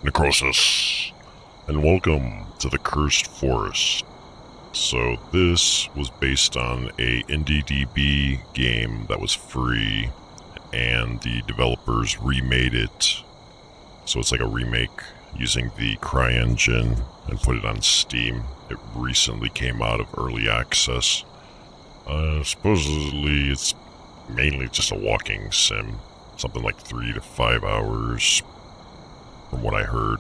Necroxix, and welcome to the Cursed Forest. So this was based on a IndieDB game that was free, and the developers remade it. So it's like a remake using the CryEngine and put it on Steam. It recently came out of early access. Supposedly it's mainly just a walking sim, something like 3 to 5 hours from what I heard.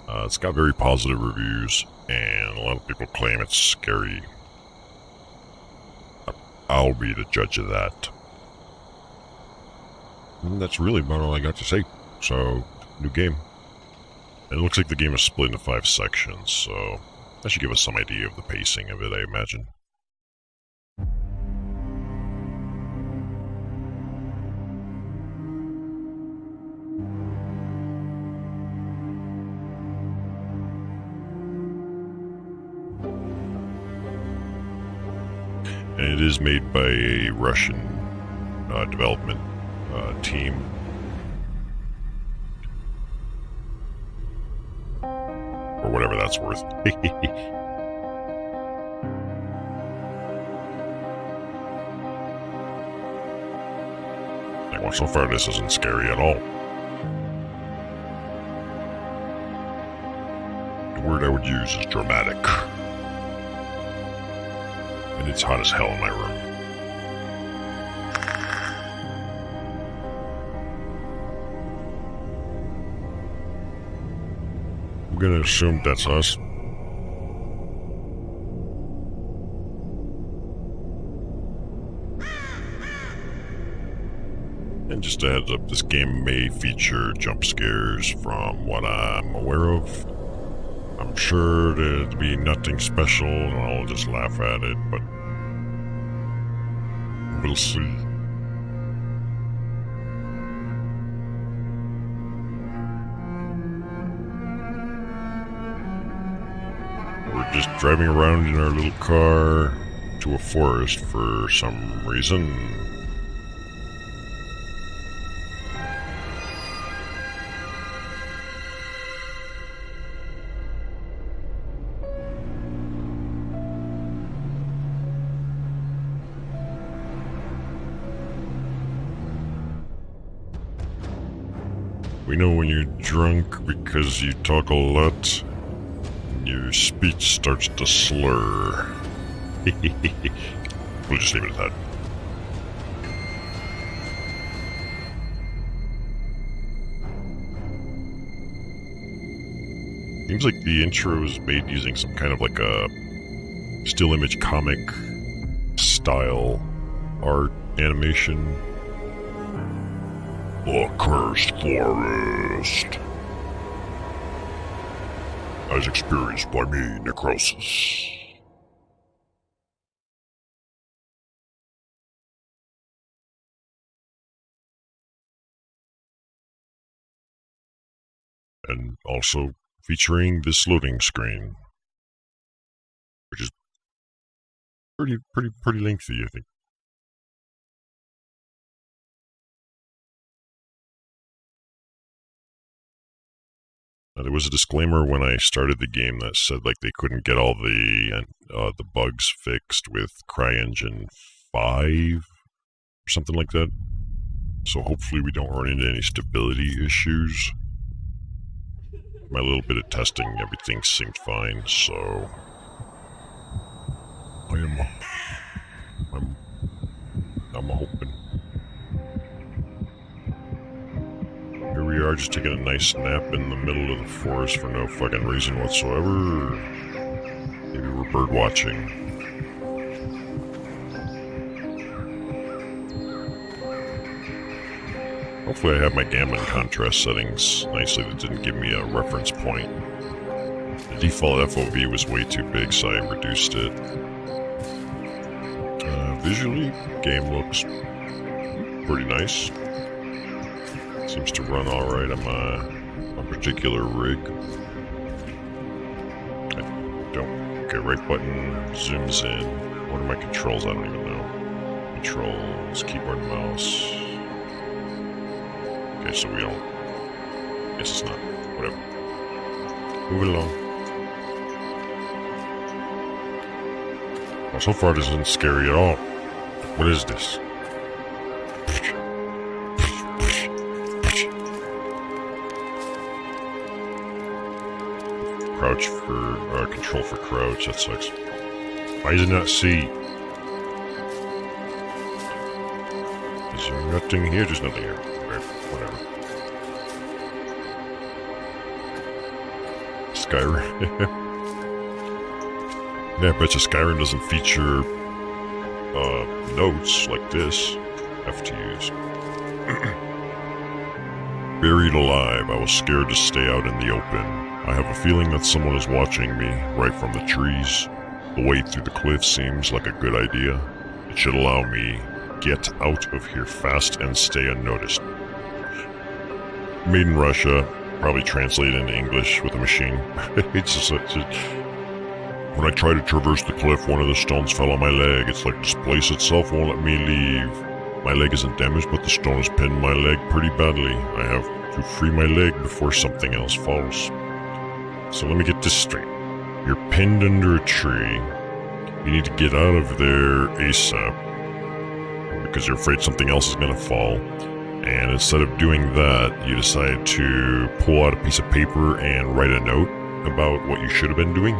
It's got very positive reviews, and a lot of people claim it's scary. I'll be the judge of that. And that's really about all I got to say. So, new game. And it looks like the game is split into 5 sections, so that should give us some idea of the pacing of it, I imagine. And it is made by a Russian development team. Or whatever that's worth. Well, so far this isn't scary at all. The word I would use is dramatic. And it's hot as hell in my room. I'm gonna assume that's us. And just a heads up, this game may feature jump scares from what I'm aware of. I'm sure there'd be nothing special and I'll just laugh at it, but we'll see. We're just driving around in our little car to a forest for some reason. We know when you're drunk because you talk a lot and your speech starts to slur. We'll just leave it at that. Seems like the intro is made using some kind of like a still image comic style art animation. The Cursed Forest, as experienced by me, Necroxix. And also featuring this loading screen, which is pretty lengthy, I think. There was a disclaimer when I started the game that said like they couldn't get all the bugs fixed with CryEngine 5 or something like that. So hopefully we don't run into any stability issues. My little bit of testing, everything synced fine, so I'm hoping. Here we are, just taking a nice nap in the middle of the forest for no fucking reason whatsoever. Maybe we're bird watching. Hopefully I have my gambling contrast settings nicely that didn't give me a reference point. The default FOV was way too big, so I reduced it. Visually, game looks pretty nice. Seems to run alright on my particular rig. Okay, right button zooms in. What are my controls? I don't even know. Controls, keyboard, mouse. Okay, so we don't... Guess it's not. Whatever. Move along. Well, so far this isn't scary at all. What is this? Crouch for, control for crouch, that sucks. Why is it not C? Is there nothing here? There's nothing here. Okay, whatever. Skyrim. Yeah, I betcha Skyrim doesn't feature, notes like this. F to use. Buried alive, I was scared to stay out in the open. I have a feeling that someone is watching me, right from the trees. The way through the cliff seems like a good idea. It should allow me get out of here fast and stay unnoticed. Made in Russia, probably translated into English with a machine. When I try to traverse the cliff, one of the stones fell on my leg. It's like this place itself won't let me leave. My leg isn't damaged, but the stone has pinned my leg pretty badly. I have to free my leg before something else falls. So let me get this straight. You're pinned under a tree. You need to get out of there ASAP because you're afraid something else is going to fall. And instead of doing that, you decide to pull out a piece of paper and write a note about what you should have been doing.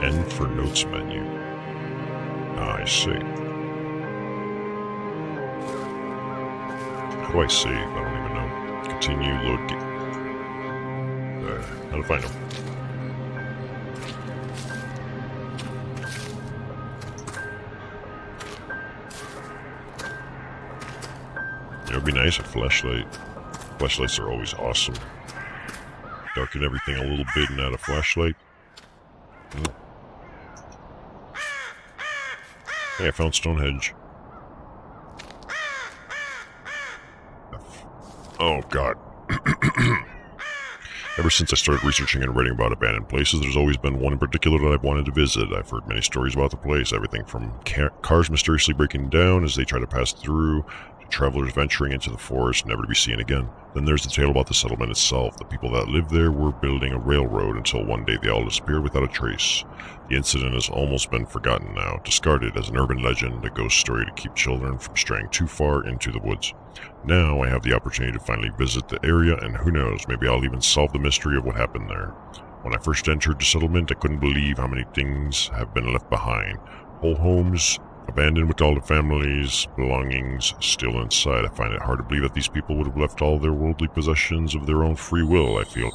N for notes menu. I see. How do I save? I don't even know. Continue, load game. How to find them? It would be nice a flashlight. Flashlights are always awesome. Darken everything a little bit and add a flashlight. Hey, I found Stonehenge. Oh, God. Ever since I started researching and writing about abandoned places, there's always been one in particular that I've wanted to visit. I've heard many stories about the place, everything from cars mysteriously breaking down as they try to pass through, to travelers venturing into the forest never to be seen again. Then there's the tale about the settlement itself. The people that lived there were building a railroad until one day they all disappeared without a trace. The incident has almost been forgotten now, discarded as an urban legend, a ghost story to keep children from straying too far into the woods. Now I have the opportunity to finally visit the area, and who knows, maybe I'll even solve the mystery of what happened there. When I first entered the settlement, I couldn't believe how many things have been left behind. Whole homes, abandoned with all the family's belongings still inside. I find it hard to believe that these people would have left all their worldly possessions of their own free will, I feel.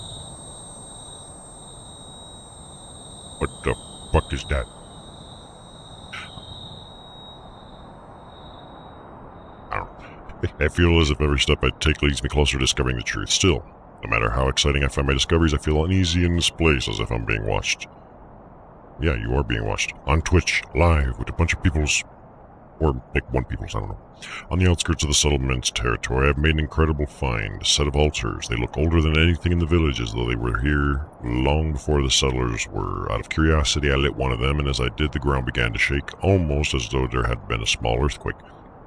What the fuck is that? I feel as if every step I take leads me closer to discovering the truth. Still, no matter how exciting I find my discoveries, I feel uneasy in this place, as if I'm being watched. Yeah, you are being watched. On Twitch, live, with a bunch of peoples, or like one peoples, I don't know. On the outskirts of the settlement's territory, I've made an incredible find. A set of altars. They look older than anything in the village, as though they were here long before the settlers were. Out of curiosity, I lit one of them, and as I did, the ground began to shake, almost as though there had been a small earthquake.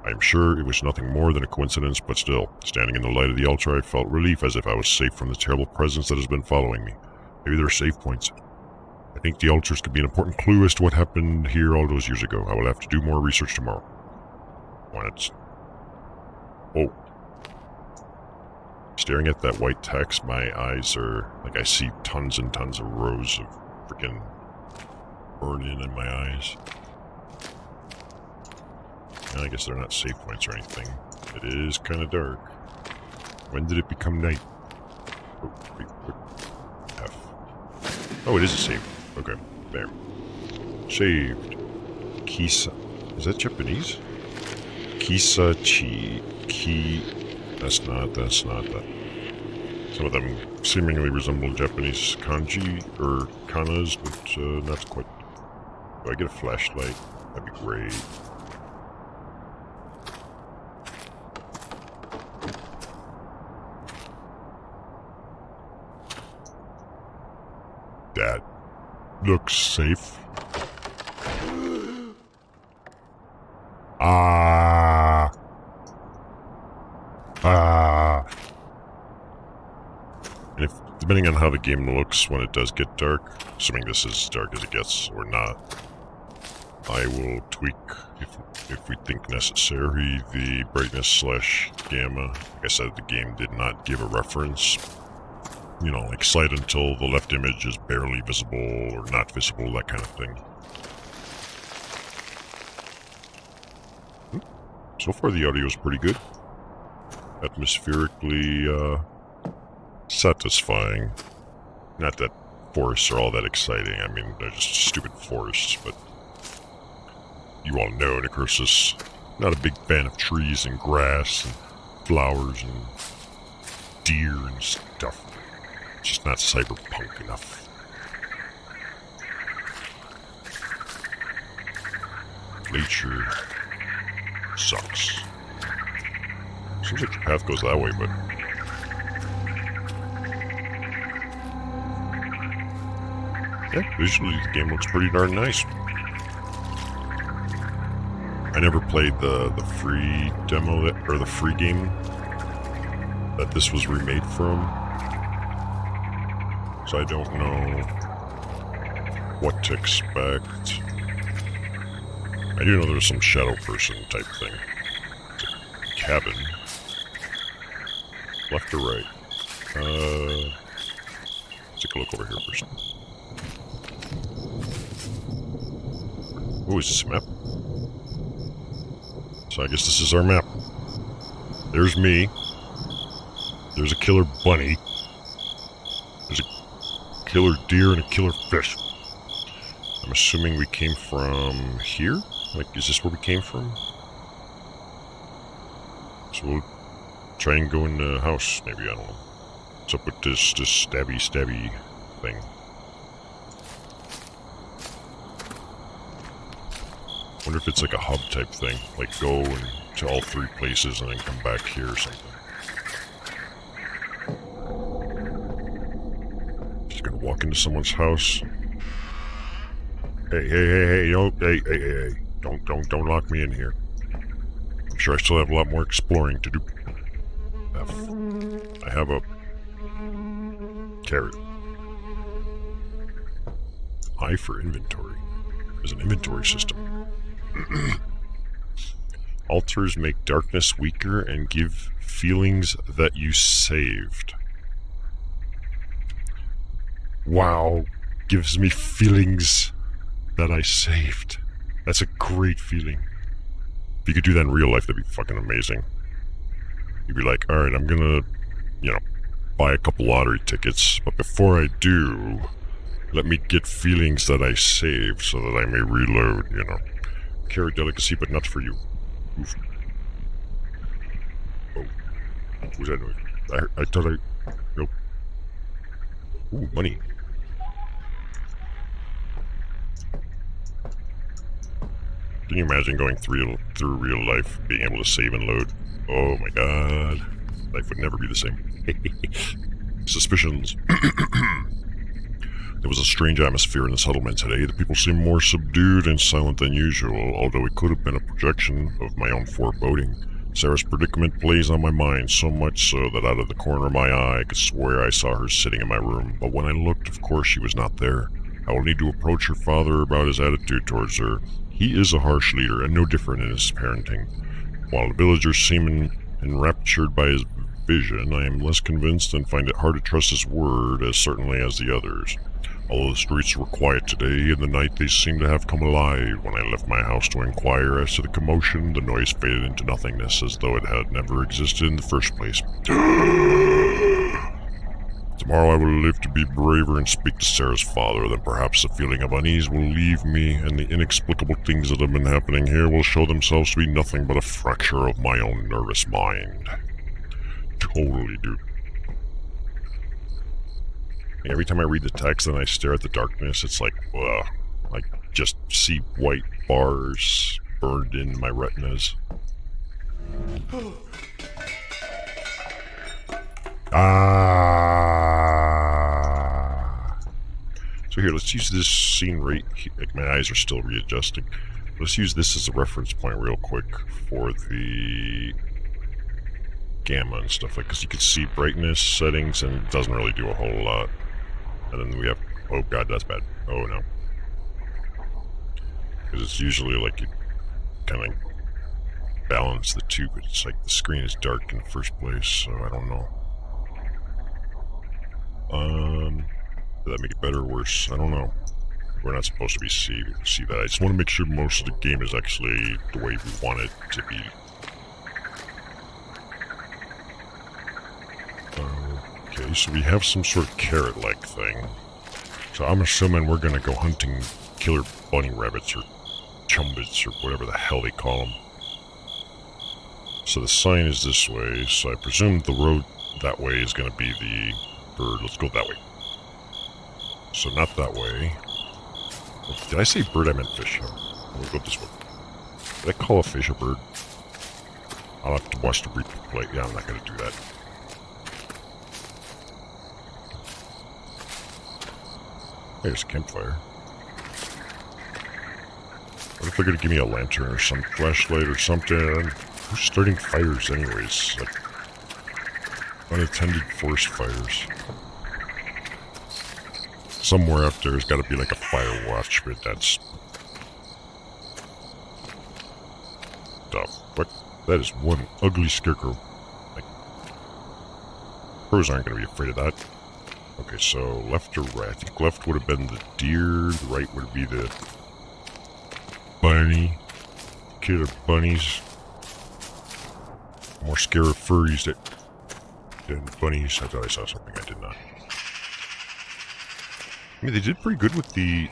I am sure it was nothing more than a coincidence, but still, standing in the light of the altar, I felt relief as if I was safe from the terrible presence that has been following me. Maybe there are save points. I think the altars could be an important clue as to what happened here all those years ago. I will have to do more research tomorrow. Oh. Staring at that white text, my eyes are like I see tons and tons of rows of freaking burning in my eyes. I guess they're not save points or anything. It is kind of dark. When did it become night? Oh, wait, F. Oh, it is a save. Okay, there. Saved. Kisa. Is that Japanese? Kisa chi. Ki. That's not that. Some of them seemingly resemble Japanese kanji or kanas, but not quite. Do I get a flashlight? That'd be great. That looks safe. And if, depending on how the game looks when it does get dark, assuming this is as dark as it gets or not, I will tweak, if we think necessary, the brightness / gamma. Like I said, the game did not give a reference. You know, like slide until the left image is barely visible or not visible, that kind of thing. So far the audio is pretty good. Atmospherically, satisfying. Not that forests are all that exciting. I mean, they're just stupid forests, but you all know Necroxix, not a big fan of trees and grass and flowers and deer and stuff. It's just not cyberpunk enough. Nature sucks. Seems like the path goes that way, but yeah, visually the game looks pretty darn nice. I never played the free demo or the free game that this was remade from, so I don't know what to expect. I do know there's some shadow person type thing. It's a cabin. Left or right? Let's take a look over here first. Oh, is this a map? So I guess this is our map. There's me. There's a killer bunny. There's a killer deer and a killer fish. I'm assuming we came from here? Like, is this where we came from? So we'll try and go in the house, maybe, I don't know. What's up with this stabby thing? Wonder if it's like a hub type thing, like go to all 3 places and then come back here or something. Just gonna walk into someone's house. Hey, don't lock me in here. I'm sure I still have a lot more exploring to do. I have a carrot. I for inventory. There's an inventory system. Altars make darkness weaker and give feelings that you saved. Wow, gives me feelings that I saved. That's a great feeling. If you could do that in real life, that'd be fucking amazing. You'd be like, alright, I'm gonna, buy a couple lottery tickets, but before I do, let me get feelings that I saved so that I may reload, Carrot delicacy, but not for you. Oof. Oh. What was that noise? I thought nope. Ooh, money. Can you imagine going through real life, being able to save and load? Oh my god. Life would never be the same. Suspicions. There was a strange atmosphere in the settlement today. The people seemed more subdued and silent than usual, although it could have been a projection of my own foreboding. Sarah's predicament plays on my mind, so much so that out of the corner of my eye I could swear I saw her sitting in my room, but when I looked, of course she was not there. I will need to approach her father about his attitude towards her. He is a harsh leader, and no different in his parenting. While the villagers seem enraptured by his vision, I am less convinced and find it hard to trust his word as certainly as the others. Although the streets were quiet today, in the night they seemed to have come alive. When I left my house to inquire as to the commotion, the noise faded into nothingness, as though it had never existed in the first place. Tomorrow I will live to be braver and speak to Sarah's father, then perhaps the feeling of unease will leave me, and the inexplicable things that have been happening here will show themselves to be nothing but a fracture of my own nervous mind. Totally, dude. Every time I read the text and I stare at the darkness, it's like, ugh. I just see white bars burned in my retinas. So here, let's use this scene right here. Like, my eyes are still readjusting. Let's use this as a reference point real quick for the gamma and stuff, like, because you can see brightness settings and it doesn't really do a whole lot. And then we have, oh god, that's bad. Oh no. Because it's usually like you kind of balance the two, but it's like the screen is dark in the first place, so I don't know. Did that make it better or worse? I don't know. We're not supposed to be see that. I just want to make sure most of the game is actually the way we want it to be. Okay, so we have some sort of carrot-like thing. So I'm assuming we're gonna go hunting killer bunny rabbits or chumbits or whatever the hell they call them. So the sign is this way, so I presume the road that way is gonna be the bird. Let's go that way. So not that way. Did I say bird? I meant fish. We'll go this way. Did I call a fish a bird? I'll have to watch the replay. Yeah, I'm not gonna do that. There's a campfire. What if they're gonna give me a lantern or some flashlight or something? Who's starting fires anyways? Like, unattended forest fires. Somewhere out there's gotta be like a fire watch, but that's... What? That is one ugly scarecrow. Like, crows aren't gonna be afraid of that. Okay, so left or right? I think left would have been the deer, the right would be the bunny. Killer bunnies. More scare of furries than bunnies. I thought I saw something, I did not. I mean, they did pretty good with the...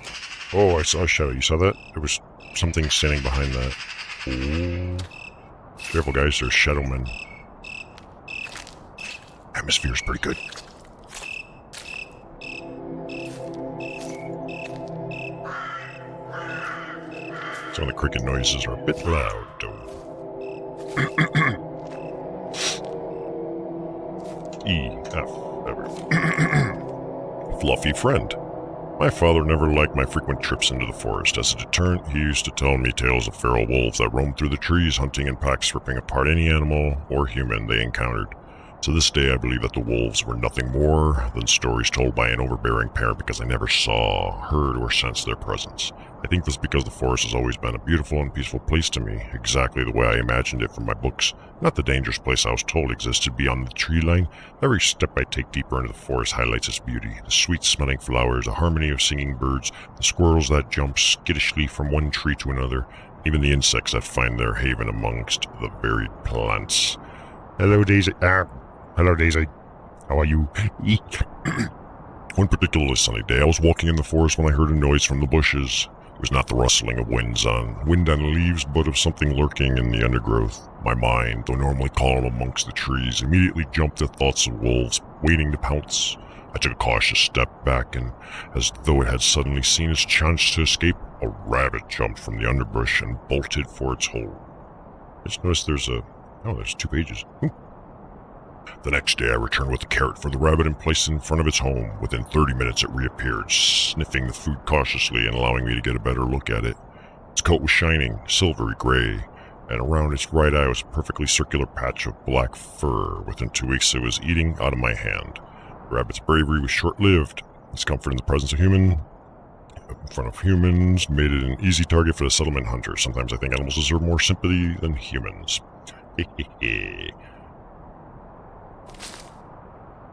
Oh, I saw a shadow. You saw that? There was something standing behind that. Oh. Careful, guys. There's shadow men. Atmosphere's pretty good. Some of the cricket noises are a bit loud, though. Fluffy friend. My father never liked my frequent trips into the forest. As a deterrent, he used to tell me tales of feral wolves that roamed through the trees, hunting in packs, ripping apart any animal or human they encountered. To this day, I believe that the wolves were nothing more than stories told by an overbearing parent because I never saw, heard, or sensed their presence. I think that's because the forest has always been a beautiful and peaceful place to me, exactly the way I imagined it from my books, not the dangerous place I was told existed beyond the tree line. Every step I take deeper into the forest highlights its beauty, the sweet-smelling flowers, a harmony of singing birds, the squirrels that jump skittishly from one tree to another, even the insects that find their haven amongst the varied plants. Hello, Daisy. Hello, Daisy. How are you? One particularly sunny day, I was walking in the forest when I heard a noise from the bushes. It was not the rustling of wind on leaves, but of something lurking in the undergrowth. My mind, though normally calm amongst the trees, immediately jumped at thoughts of wolves waiting to pounce. I took a cautious step back, and as though it had suddenly seen its chance to escape, a rabbit jumped from the underbrush and bolted for its hole. I just noticed there's 2 pages. Ooh. The next day I returned with a carrot for the rabbit and placed it in front of its home. Within 30 minutes it reappeared, sniffing the food cautiously and allowing me to get a better look at it. Its coat was shining, silvery gray, and around its right eye was a perfectly circular patch of black fur. Within 2 weeks it was eating out of my hand. The rabbit's bravery was short-lived. Its comfort in the presence of in front of humans made it an easy target for the settlement hunter. Sometimes I think animals deserve more sympathy than humans. Hehehe.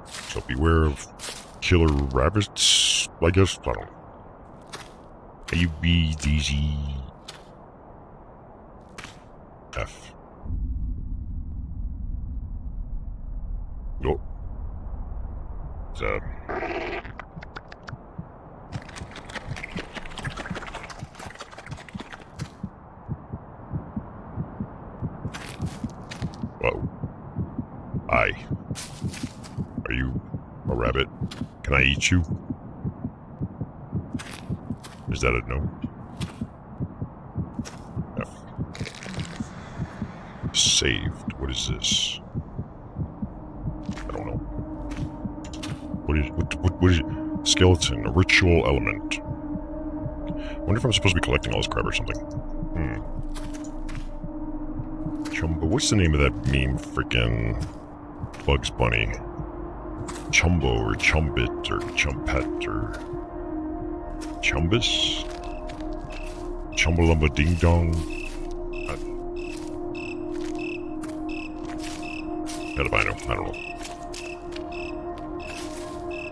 So beware of killer rabbits, I guess. I don't know. A, B, D, G, F. Oh. Z. Whoa. I. Are you a rabbit? Can I eat you? Is that a no? F. Saved. What is this? I don't know. What is it? Skeleton. A ritual element. I wonder if I'm supposed to be collecting all this crap or something. Chumbo. What's the name of that meme freaking... Bugs Bunny. Chumbo or Chumbit or Chumpet or Chumbus? Chumbalumba Ding Dong? How do I know? I don't know.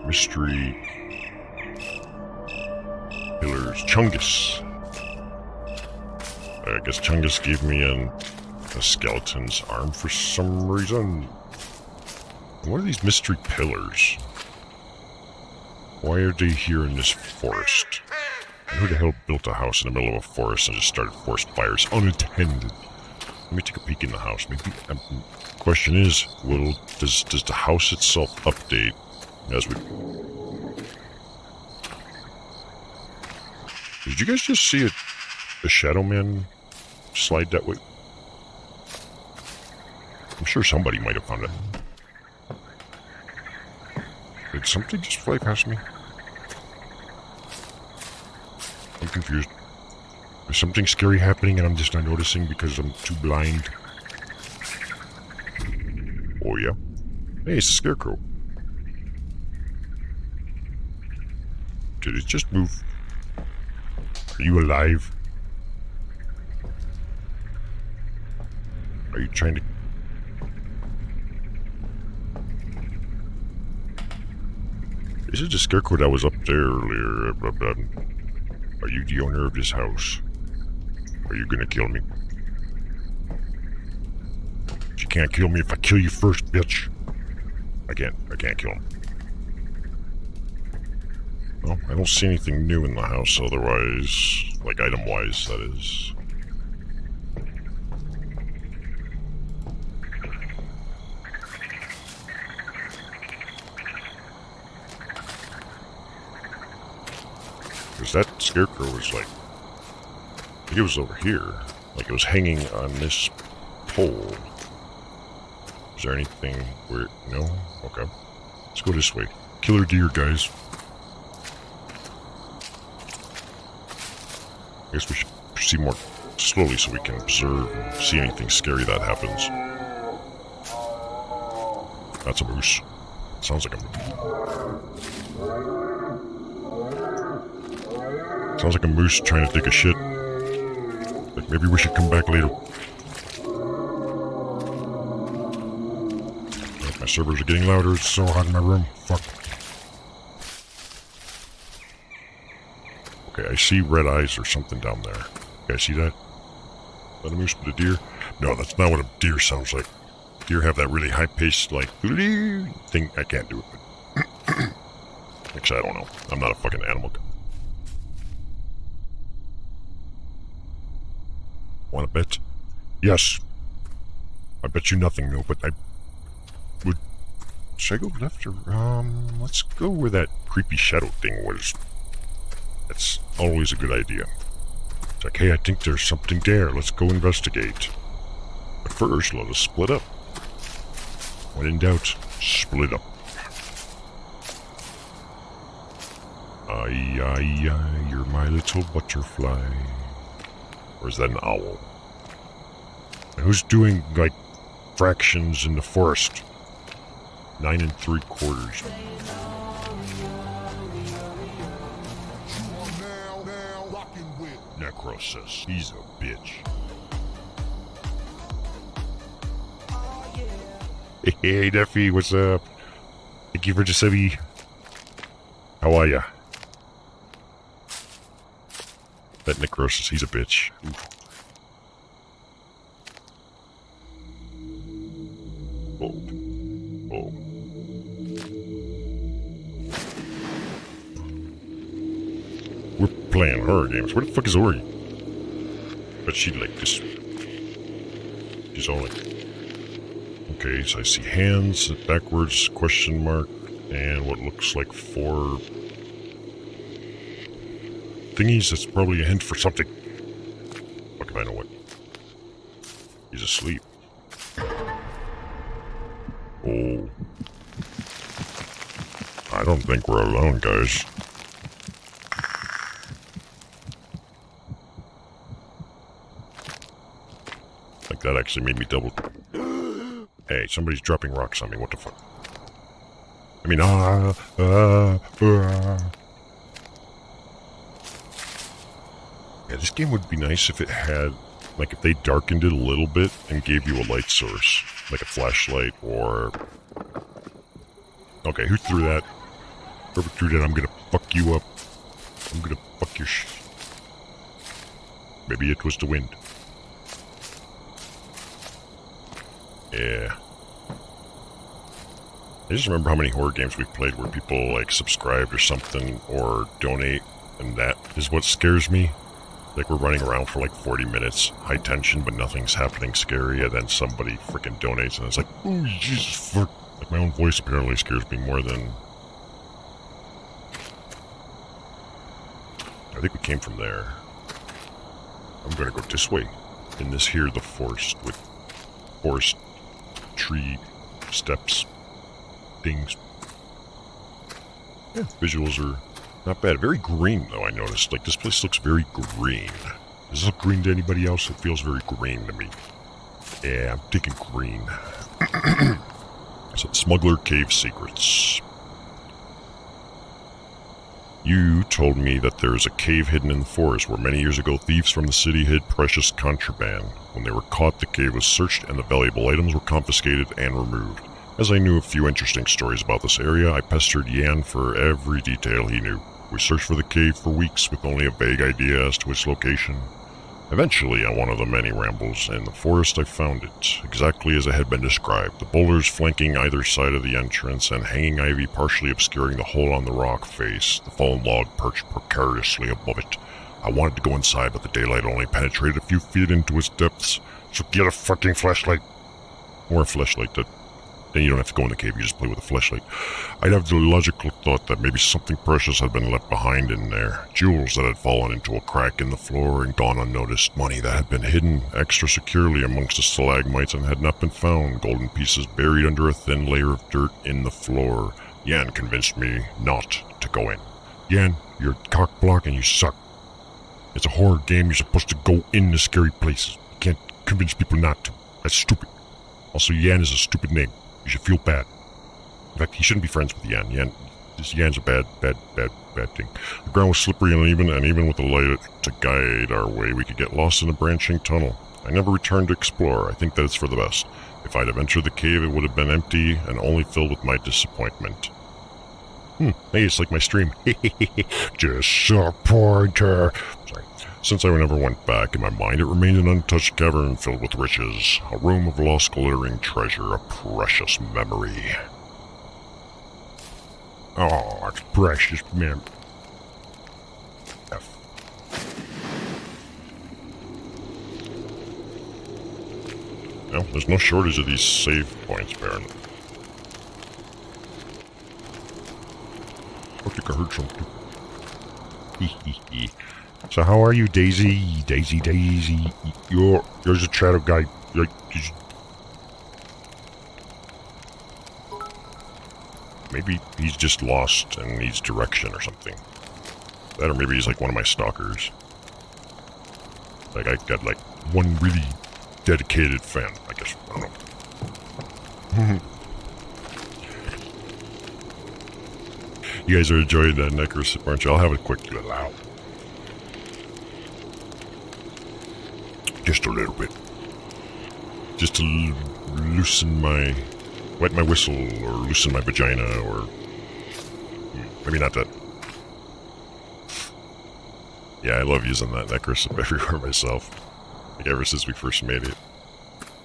Mystery. Pillars. Chungus. I guess Chungus gave me a skeleton's arm for some reason. What are these mystery pillars? Why are they here in this forest? And who the hell built a house in the middle of a forest and just started forest fires unattended? Let me take a peek in the house. Maybe. Question is, does the house itself update as we? Did you guys just see a Shadow Man slide that way? I'm sure somebody might have found it. Did something just fly past me? I'm confused. Is something scary happening and I'm just not noticing because I'm too blind? Oh yeah? Hey, it's a scarecrow. Did it just move? Are you alive? Are you trying to... Is it the scarecrow that was up there earlier? Are you the owner of this house? Are you gonna kill me? But you can't kill me if I kill you first, bitch. I can't kill him. Well, I don't see anything new in the house otherwise, like item-wise, that is. Because that scarecrow was like, I think it was over here. Like it was hanging on this pole. Is there anything where, no? Okay. Let's go this way. Killer deer, guys. I guess we should proceed more slowly so we can observe and see anything scary that happens. That's a moose. Sounds like a moose. Sounds like a moose trying to take a shit. Like maybe we should come back later. My servers are getting louder. It's so hot in my room. Fuck. Okay, I see red eyes or something down there. Okay, I see that? Is that a moose with a deer? No, that's not what a deer sounds like. Deer have that really high-paced, like, thing. I can't do it, but... Actually, I don't know. I'm not a fucking animal guy. Want to bet? Yes. I bet you nothing, though, but I would... Should I go left or... let's go where that creepy shadow thing was. That's always a good idea. It's like, hey, I think there's something there. Let's go investigate. But first, let us split up. When in doubt, split up. Aye, aye, aye, you're my little butterfly. Or is that an owl? And who's doing, like, fractions in the forest? 9 3/4. Necroxix, he's a bitch. Hey, Duffy, what's up? Thank you for the subby. How are ya? That Necroxix, he's a bitch. Oof. Oh. Oh. We're playing horror games. Where the fuck is Ori? But she like this. She's all like... Okay, so I see hands, backwards, question mark, and what looks like 4 thingies. That's probably a hint for something. Fuck if I know what. He's asleep. Oh. I don't think we're alone, guys. Like that actually made me double... Hey, somebody's dropping rocks on me. What the fuck? I mean, Yeah, this game would be nice if it had, like, if they darkened it a little bit and gave you a light source, like a flashlight or... Okay, who threw that? Whoever threw that, I'm gonna fuck you up. I'm gonna fuck your Maybe it was the wind. Yeah. I just remember how many horror games we've played where people, like, subscribed or something, or donate, and that is what scares me. Like, we're running around for, like, 40 minutes, high tension, but nothing's happening scary, and then somebody freaking donates, and it's like, oh, Jesus, fuck. Like, my own voice apparently scares me more than... I think we came from there. I'm gonna go this way. In this here, the forest, with forest, tree, steps, things. Yeah, visuals are not bad. Very green, though, I noticed. Like, this place looks very green. Does this look green to anybody else? It feels very green to me. Yeah, I'm thinking green. So, Smuggler Cave Secrets. You told me that there is a cave hidden in the forest where many years ago thieves from the city hid precious contraband. When they were caught, the cave was searched and the valuable items were confiscated and removed. As I knew a few interesting stories about this area, I pestered Yan for every detail he knew. We searched for the cave for weeks with only a vague idea as to its location. Eventually, on one of the many rambles in the forest, I found it, exactly as it had been described. The boulders flanking either side of the entrance and hanging ivy partially obscuring the hole on the rock face, the fallen log perched precariously above it. I wanted to go inside, but the daylight only penetrated a few feet into its depths. So get a fucking flashlight. Or a flashlight that... Then you don't have to go in the cave, you just play with a flashlight. I'd have the logical thought that maybe something precious had been left behind in there. Jewels that had fallen into a crack in the floor and gone unnoticed. Money that had been hidden extra securely amongst the stalagmites and had not been found. Golden pieces buried under a thin layer of dirt in the floor. Yan convinced me not to go in. Yan, you're a cock block and you suck. It's a horror game, you're supposed to go in the scary places. You can't convince people not to. That's stupid. Also, Yan is a stupid name. You should feel bad. In fact, he shouldn't be friends with Yan. Yan's a bad thing. The ground was slippery and uneven, and even with the light to guide our way, we could get lost in a branching tunnel. I never returned to explore. I think that it's for the best. If I'd have entered the cave, it would have been empty and only filled with my disappointment. Hey, it's like my stream. Disappointer. Sorry. Since I never went back, in my mind it remained an untouched cavern filled with riches, a room of lost glittering treasure, a precious memory. Oh, it's precious memory. Well, there's no shortage of these save points, apparently. I think I heard something. So how are you, Daisy? Daisy. You're a shadow guy. Maybe he's just lost and needs direction or something. That, or maybe he's like one of my stalkers. Like, I got like one really dedicated fan, I guess. I don't know. You guys are enjoying that Necroxix, aren't you? I'll have a quick little out. Just a little bit. Just to loosen my... wet my whistle, or loosen my vagina, or... maybe not that. Yeah, I love using that Necroxix everywhere myself. Like, ever since we first made it.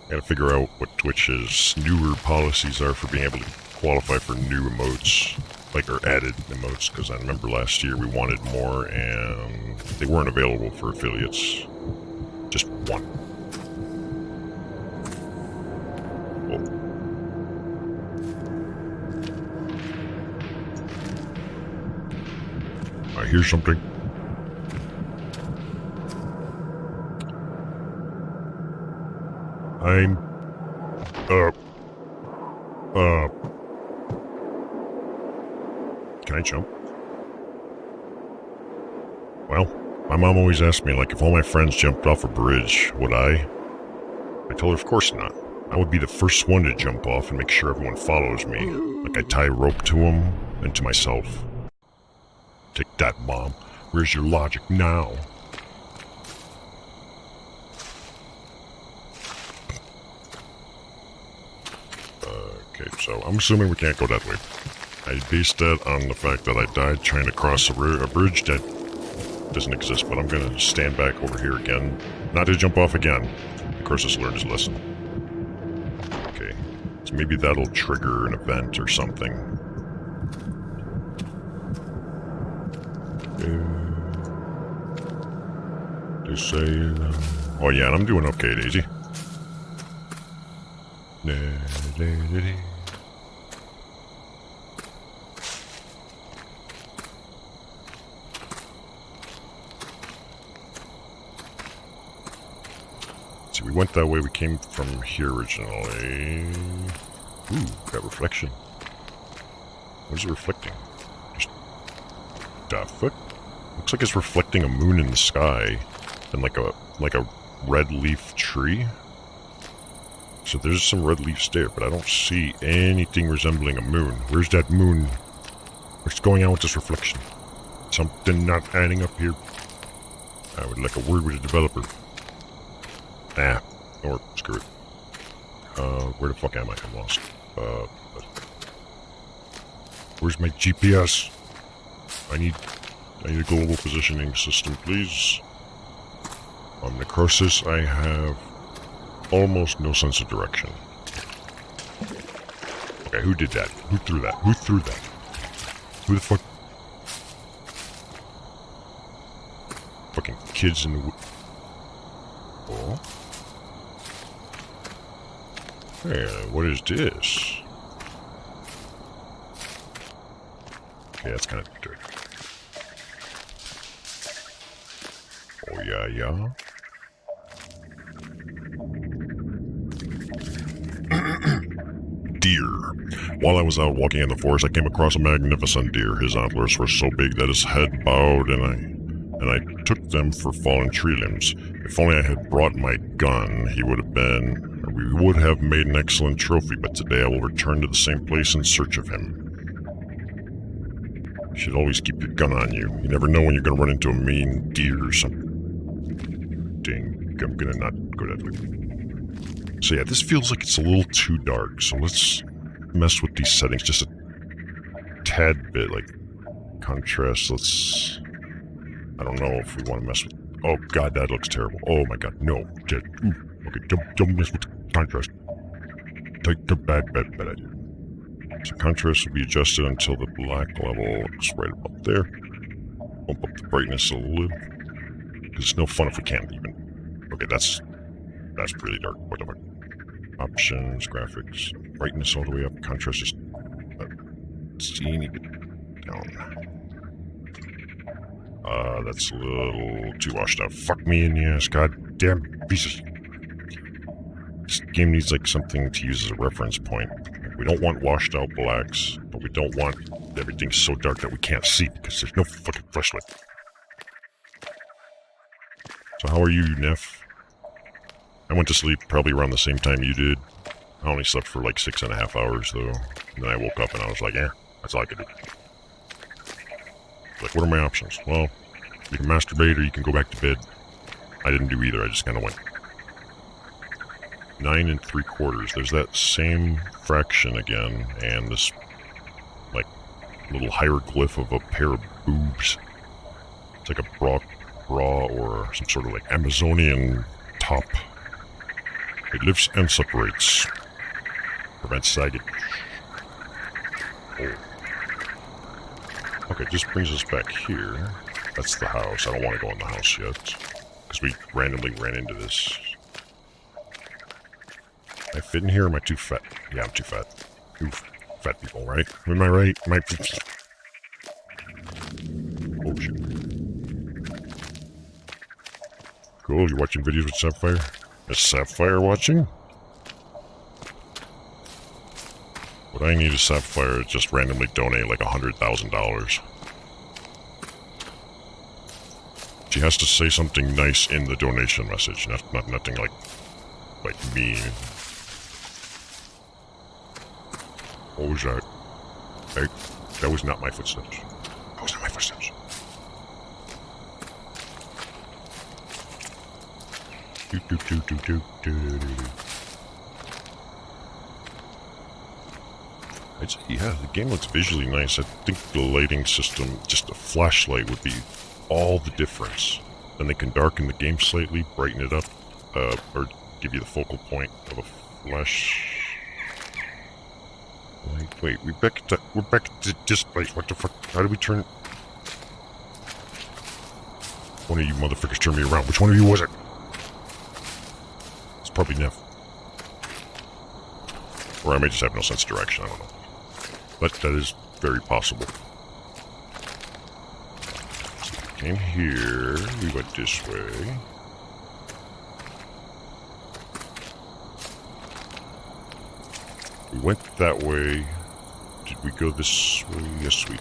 I gotta figure out what Twitch's newer policies are for being able to qualify for new emotes. Like, or added emotes, because I remember last year we wanted more, and they weren't available for affiliates. Just one. Whoa. I hear something. I'm... Can I jump? Well, my mom always asked me, like, if all my friends jumped off a bridge, would I? I told her, of course not. I would be the first one to jump off and make sure everyone follows me. Like I tie a rope to them and to myself. Take that, Mom. Where's your logic now? Okay, so I'm assuming we can't go that way. I based that on the fact that I died trying to cross a bridge that doesn't exist, but I'm gonna stand back over here again. Not to jump off again. Necroxix learned his lesson. Okay, so maybe that'll trigger an event or something. They say... oh yeah, and I'm doing okay, Daisy. See, we went that way, we came from here originally. Ooh, got reflection. What is it reflecting? Just... the fuck? Looks like it's reflecting a moon in the sky. And like a red leaf tree. So there's some red leaves there, but I don't see anything resembling a moon. Where's that moon? What's going on with this reflection? Something not adding up here. I would like a word with the developer. Nah, or screw it. Where the fuck am I? I'm lost. Where's my GPS? I need a global positioning system, please. Necroxix, I have almost no sense of direction. Okay, who did that? Who threw that? Who threw that? Who the fuck? Fucking kids in the... oh? Hey, what is this? Okay, that's kind of dirty. Oh, yeah. Deer. While I was out walking in the forest, I came across a magnificent deer. His antlers were so big that his head bowed, and I took them for fallen tree limbs. If only I had brought my gun, we would have made an excellent trophy, but today I will return to the same place in search of him. You should always keep your gun on you. You never know when you're gonna run into a mean deer or something. Dang, I'm gonna not go that way. So yeah, this feels like it's a little too dark, so let's mess with these settings just a tad bit, like contrast. I don't know if we want to mess with... oh god, that looks terrible. Oh my god, no. Okay, don't mess with the contrast. Take the bad idea. So contrast will be adjusted until the black level is right about there. Bump up the brightness a little. Because it's no fun if we can't even... okay, that's really dark. What the fuck? Options, graphics, brightness all the way up, contrast just a teeny bit down. That's a little too washed out. Fuck me in the ass, goddamn pieces. This game needs like something to use as a reference point. We don't want washed out blacks, but we don't want everything so dark that we can't see because there's no fucking flashlight. So how are you, Neff? I went to sleep probably around the same time you did. I only slept for like 6.5 hours though. And then I woke up and I was like, that's all I could do. Like, what are my options? Well, you can masturbate or you can go back to bed. I didn't do either, I just kind of went 9 3/4. There's that same fraction again, and this, like, little hieroglyph of a pair of boobs. It's like a bra or some sort of, like, Amazonian top. It lifts and separates. Prevents sagging. Oh. Okay, this brings us back here. That's the house. I don't want to go in the house yet. Because we randomly ran into this. Am I fit in here or am I too fat? Yeah, I'm too fat. Oof. Fat people, right? Am I right? Oh, shit. Cool, you watching videos with Sapphire? Is Sapphire watching? What I need is Sapphire to just randomly donate like $100,000. She has to say something nice in the donation message, not nothing like mean. What was that? Hey, that was not my footsteps. That was not my footsteps. Do, do, do, do, do, do, do, do. Yeah, the game looks visually nice. I think the lighting system, just a flashlight would be all the difference. Then they can darken the game slightly, brighten it up, or give you the focal point of a flash. Wait, we're back to display. What the fuck? How do we turn? One of you motherfuckers turned me around. Which one of you was it? It's probably Neff. Or I may just have no sense of direction, I don't know. But that is very possible. So we came here, we went this way. We went that way. Did we go this way? Yes, we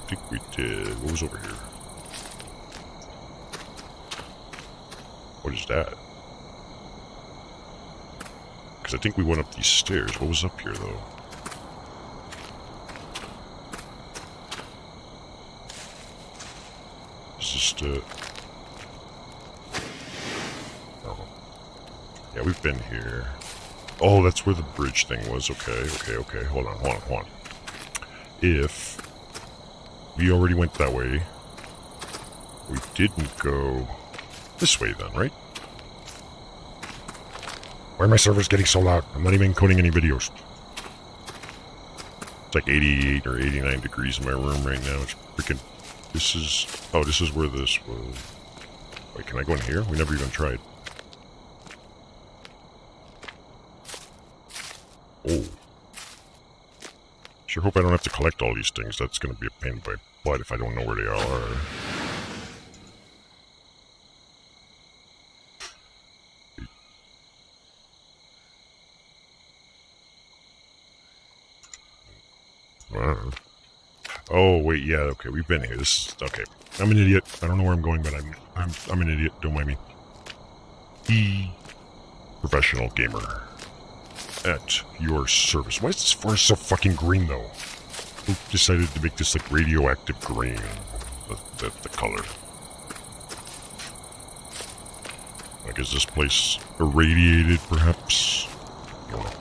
think we did. What was over here? What is that? Because I think we went up these stairs. What was up here, though? It's just, oh. Yeah, we've been here. Oh, that's where the bridge thing was. Okay. Hold on. If we already went that way, we didn't go this way then, right? Why are my servers getting so loud? I'm not even coding any videos. It's like 88 or 89 degrees in my room right now. It's freaking... This is where this was. Wait, can I go in here? We never even tried. Oh. Sure hope I don't have to collect all these things. That's going to be a pain in my butt if I don't know where they are. Oh wait, yeah, okay, we've been here. Okay. I'm an idiot. I don't know where I'm going, but I'm an idiot. Don't mind me. Professional gamer at your service. Why is this forest so fucking green though? Who decided to make this like radioactive green? The color. Like, is this place irradiated perhaps? I don't know.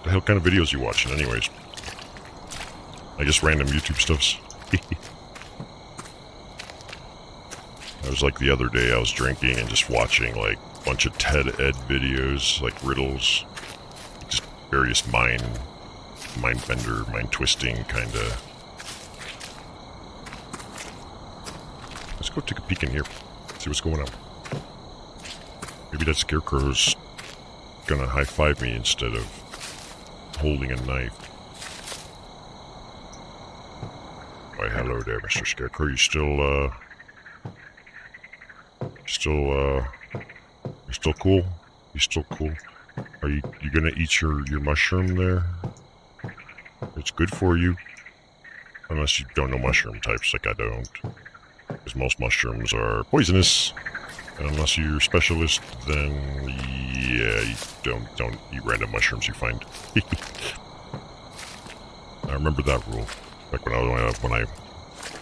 The hell kind of videos you watching anyways? I guess random YouTube stuffs. I was like the other day I was drinking and just watching like a bunch of TED Ed videos, like riddles, just various mind bender, mind twisting kind of. Let's go take a peek in here, see what's going on. Maybe that scarecrow's gonna high five me instead of holding a knife. Why, hello there, Mr. Scarecrow. You still cool? You still cool? Are you gonna eat your mushroom there? It's good for you. Unless you don't know mushroom types like I don't. Because most mushrooms are poisonous. And unless you're a specialist, then yeah, you don't eat random mushrooms you find. I remember that rule. Back when I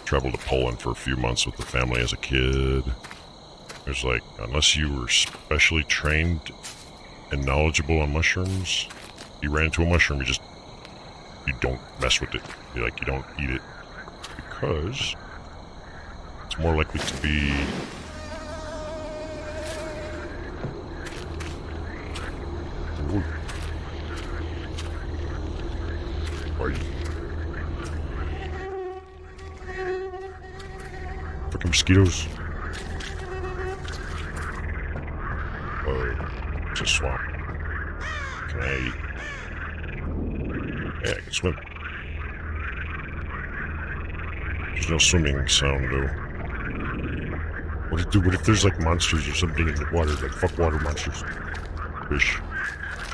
traveled to Poland for a few months with the family as a kid. It was like, unless you were specially trained and knowledgeable on mushrooms, you ran into a mushroom, you don't mess with it. You don't eat it. Because it's more likely to be... Ooh. Fucking mosquitoes. It's a swamp. Can I... Yeah, I can swim. There's no swimming sound, though. What if there's, like, monsters or something in the water? Like, fuck water monsters. Fish.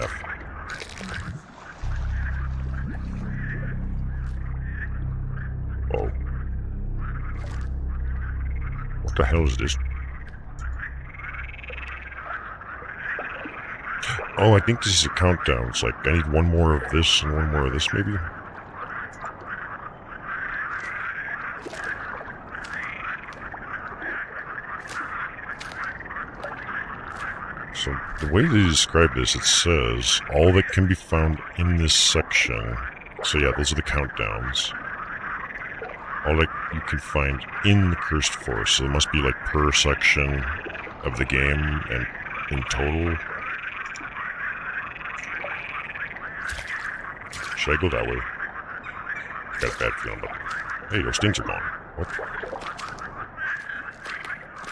F. Oh. What the hell is this? Oh, I think this is a countdown. It's like, I need one more of this and one more of this, maybe? So, the way they describe this, it says, all that can be found in this section. So yeah, those are the countdowns. All that you can find in the Cursed Forest. So it must be like per section of the game and in total. Should I go that way? Got a bad feeling, but hey, those things are gone. What?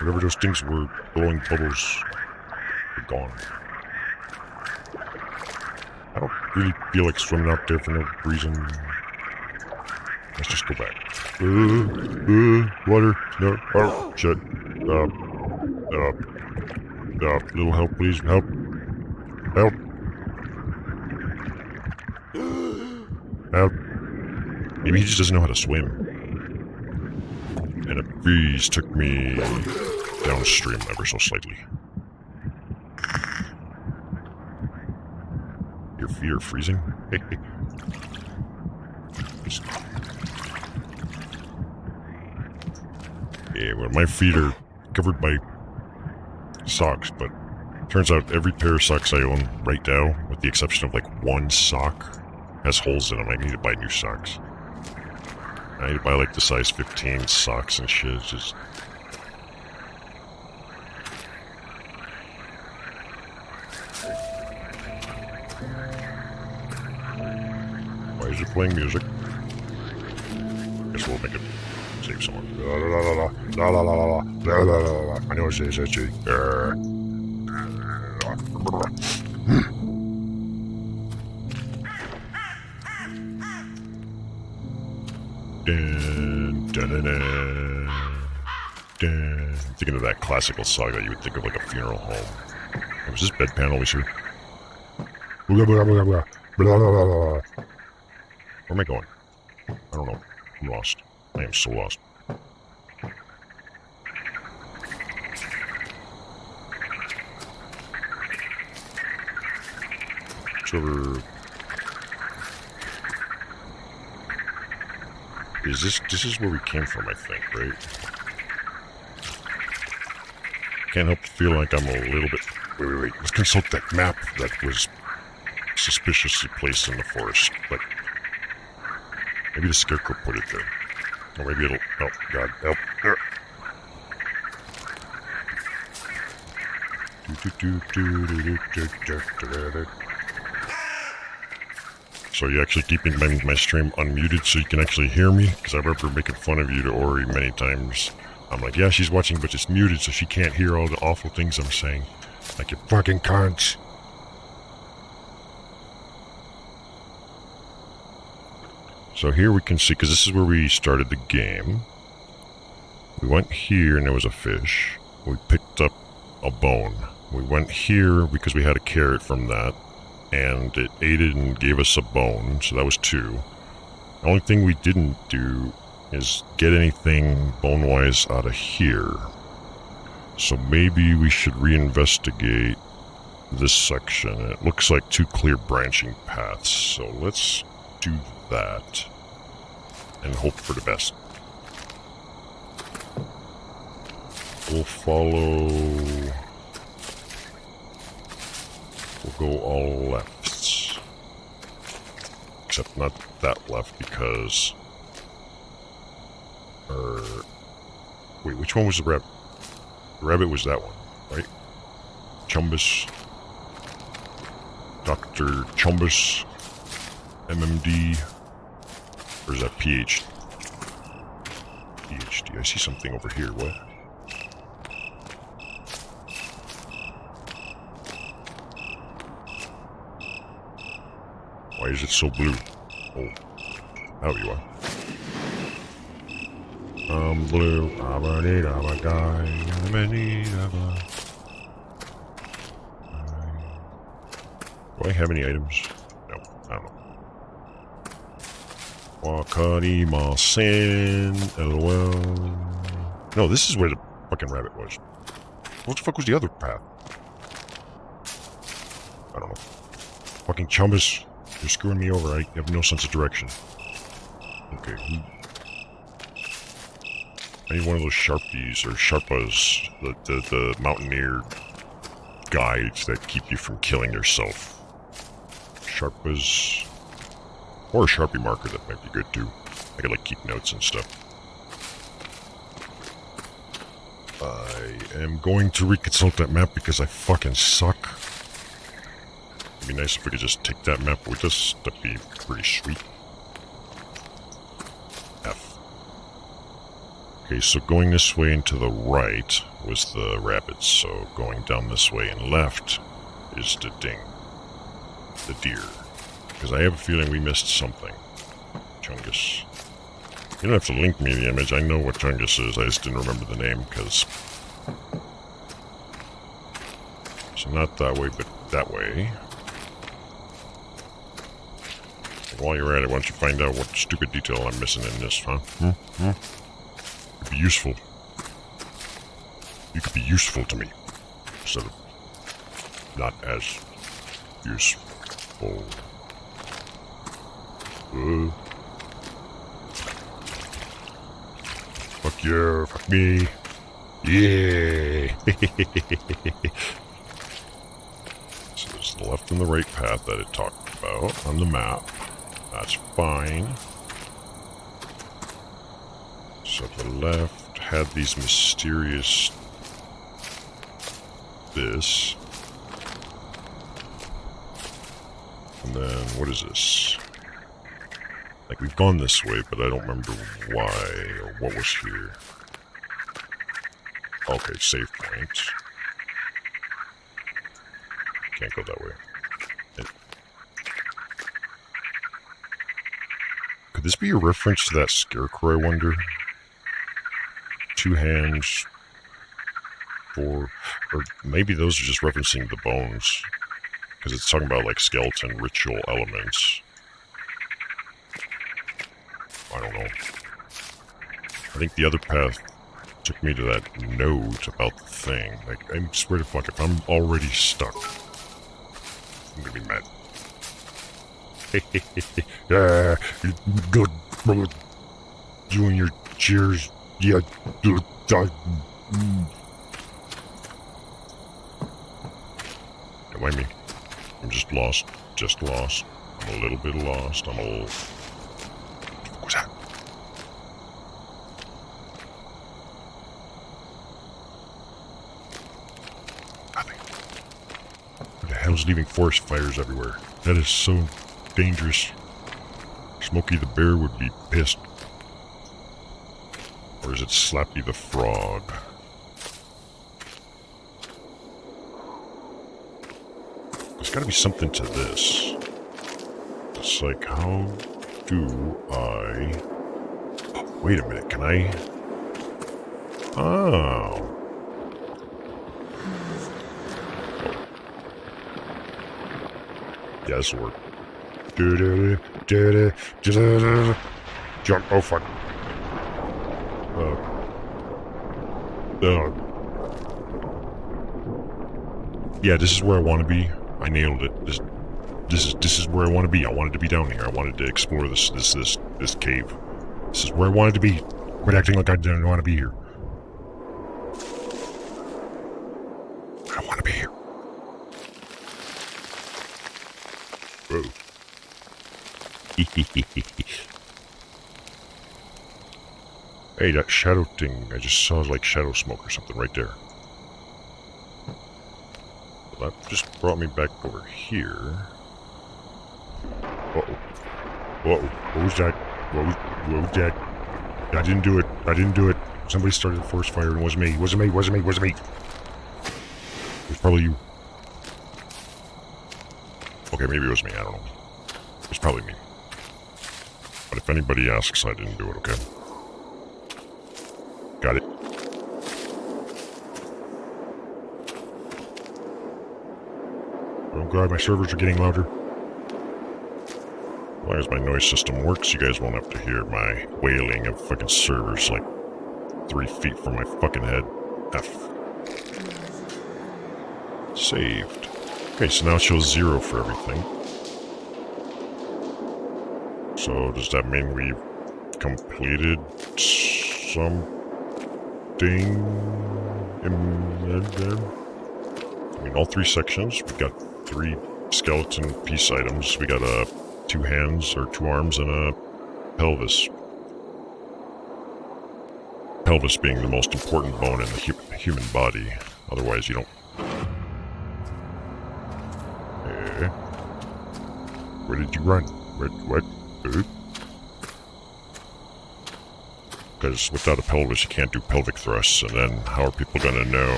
Whatever those things were, blowing bubbles, are gone. I don't really feel like swimming out there for no reason. Let's just go back. Water. No. Oh, shit. Little help, please. Help. Help. Help. Maybe he just doesn't know how to swim. And a breeze took me downstream ever so slightly. Your feet are freezing? Yeah, well, my feet are covered by socks, but turns out every pair of socks I own right now, with the exception of like one sock, has holes in them. I need to buy new socks. I need to buy like the size 15 socks and shit. It's just... Why is it playing music? Guess we'll make it save someone. La la la la la la la la la la la. I know it's itchy. Thinking of that classical song that you would think of like a funeral home. Was this bedpan always here? Where am I going? I don't know. I'm lost. I am so lost. Trevor... This is where we came from, I think, right? Can't help to feel like I'm a little bit... Wait. Let's consult that map that was suspiciously placed in the forest. Like, maybe the scarecrow put it there. Or maybe it'll... Oh, God, help. So you're actually keeping my stream unmuted so you can actually hear me? Because I remember making fun of you to Ori many times. I'm like, yeah, she's watching, but it's muted so she can't hear all the awful things I'm saying. Like, you fucking cunts. So here we can see, because this is where we started the game. We went here and there was a fish. We picked up a bone. We went here because we had a carrot from that. And it ate it and gave us a bone, so that was 2. The only thing we didn't do is get anything bone-wise out of here. So maybe we should reinvestigate this section. It looks like 2 clear branching paths, so let's do that. And hope for the best. We'll follow... We'll go all lefts. Except not that left because... Wait, which one was the rabbit? The rabbit was that one, right? Chumbus. Dr. Chumbus. MMD. Or is that PhD? PhD. I see something over here. What? Why is it so blue? Oh. Oh, you are. I'm blue. I'm a need of a guy. I'm in need of a... Do I have any items? No, I don't know. Wakarimasen. LOL. No, this is where the fucking rabbit was. What the fuck was the other path? I don't know. Fucking chumbus. You're screwing me over. I have no sense of direction. Okay. I need one of those Sharpies or Sharpas. The mountaineer guides that keep you from killing yourself. Sharpas. Or a Sharpie marker that might be good too. I could like keep notes and stuff. I am going to reconsult that map because I fucking suck. It'd be nice if we could just take that map with us. That'd be pretty sweet. F. Okay, so going this way and to the right was the rapids. So going down this way and left is the the deer. Because I have a feeling we missed something. Chungus. You don't have to link me the image. I know what Chungus is. I just didn't remember the name because... So not that way, but that way. While you're at it, why don't you find out what stupid detail I'm missing in this, huh? It'd be useful. You could be useful to me. Instead of not as useful. Fuck you, fuck me. Yeah. So there's the left and the right path that it talked about on the map. That's fine. So the left had these mysterious... this. And then, what is this? Like, we've gone this way, but I don't remember why or what was here. Okay, save point. Can't go that way. Could this be a reference to that scarecrow, I wonder? 2 hands, 4... Or maybe those are just referencing the bones. Because it's talking about, like, skeleton ritual elements. I don't know. I think the other path took me to that note about the thing. Like, I swear to fuck, if I'm already stuck, I'm gonna be mad. Yeah, good. You and your cheers. Yeah. Don't mind me. I'm just lost. Just lost. I'm a little bit lost. I'm a little... What was that? Nothing. What the hell's leaving forest fires everywhere? That is so dangerous. Smokey the Bear would be pissed. Or is it Slappy the Frog? There's gotta be something to this. It's like, how do I... Oh, wait a minute, can I... Oh. Yeah, this'll work. Jump. Oh, fuck. Yeah, this is where I want to be. I nailed it. This is where I want to be. I wanted to be down here. I wanted to explore this cave. This is where I wanted to be. Quit acting like I didn't want to be here. I don't want to be here. Whoa. Hey, that shadow thing, I just saw like shadow smoke or something right there. Well, that just brought me back over here. Uh-oh. Uh-oh. What was that? What was that? I didn't do it. I didn't do it. Somebody started a forest fire and it wasn't me. It wasn't me. It wasn't me. It wasn't me. It was probably you. Okay, maybe it was me. I don't know. It was probably me. But if anybody asks, I didn't do it, okay? Got it. Oh god, my servers are getting louder. As long as my noise system works, you guys won't have to hear my wailing of fucking servers like 3 feet from my fucking head. F. Saved. Okay, so now it shows 0 for everything. So does that mean we've completed something in there? I mean, all 3 sections. We got 3 skeleton piece items. We got 2 hands or 2 arms and a pelvis. Pelvis being the most important bone in the human body. Otherwise, you don't. Where did you run? What? Because without a pelvis, you can't do pelvic thrusts, and then how are people gonna know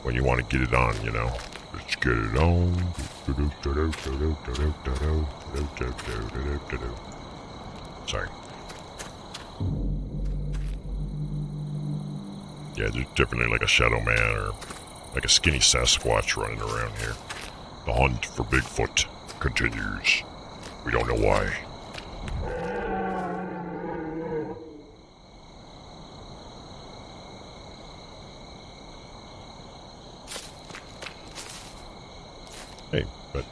when you want to get it on, you know? Let's get it on. Sorry. Yeah, there's definitely like a shadow man or like a skinny Sasquatch running around here. The hunt for Bigfoot continues. We don't know why. Hey, but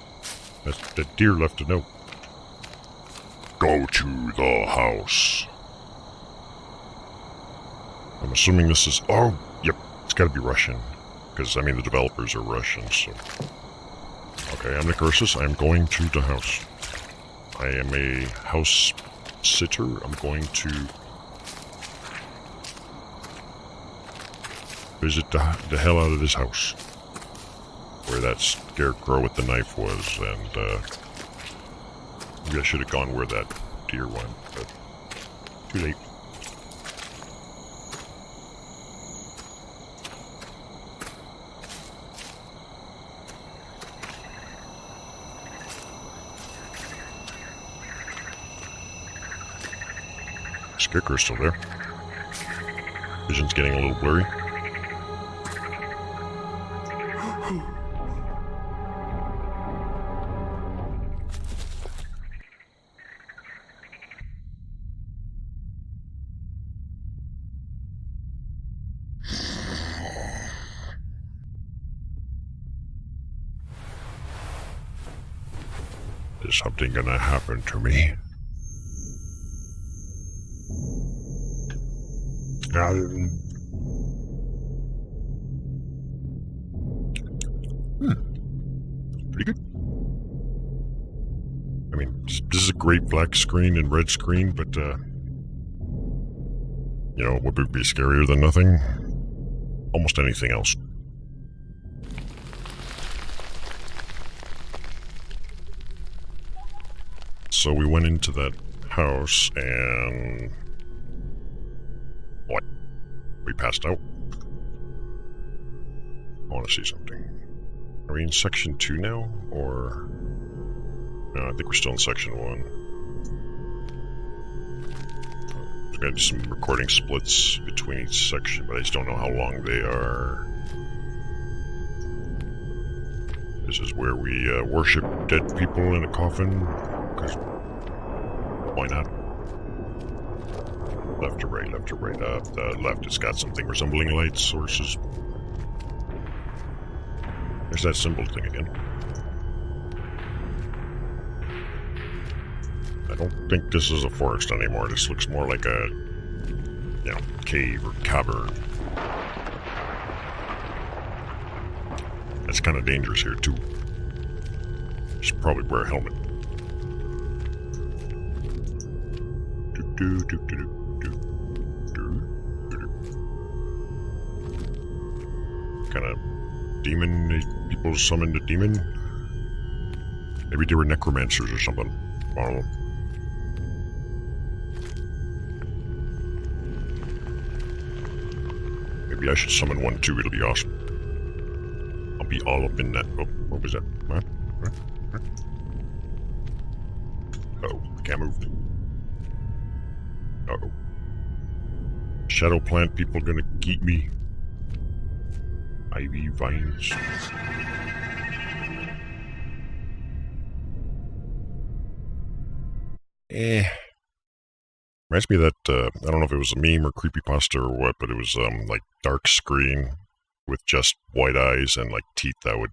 that deer left a note. Go to the house. I'm assuming this is... Oh, yep, it's gotta be Russian. Because, I mean, the developers are Russian, so... Okay, I'm Necroxix. I'm going to the house. I am a house sitter. I'm going to visit the hell out of this house. Where that scarecrow with the knife was, and maybe I should have gone where that deer went, but too late. Scarecrow's still there. Vision's getting a little blurry. Is something gonna happen to me? Pretty good. I mean, this is a great black screen and red screen, but, you know, would it be scarier than nothing? Almost anything else. So we went into that house and... What? We passed out? I want to see something. Are we in section 2 now, or... No, I think we're still in section 1. We've got some recording splits between each section, but I just don't know how long they are. This is where we worship dead people in a coffin, because why not? Left to right, left to right. The left has got something resembling light sources. There's that symbol thing again. I don't think this is a forest anymore. This looks more like a, you know, cave or cavern. That's kind of dangerous here, too. Should probably wear a helmet. Kind of demon, people summoned a demon? Maybe they were necromancers or something. I don't know. Maybe I should summon one too, it'll be awesome. I'll be all up in that. Oh, what was that? Huh? Uh-oh, I can't move. Uh-oh. Shadow plant people gonna keep me. Ivy vines. Reminds me of that, I don't know if it was a meme or creepypasta or what, but it was, like, dark screen with just white eyes and, like, teeth that would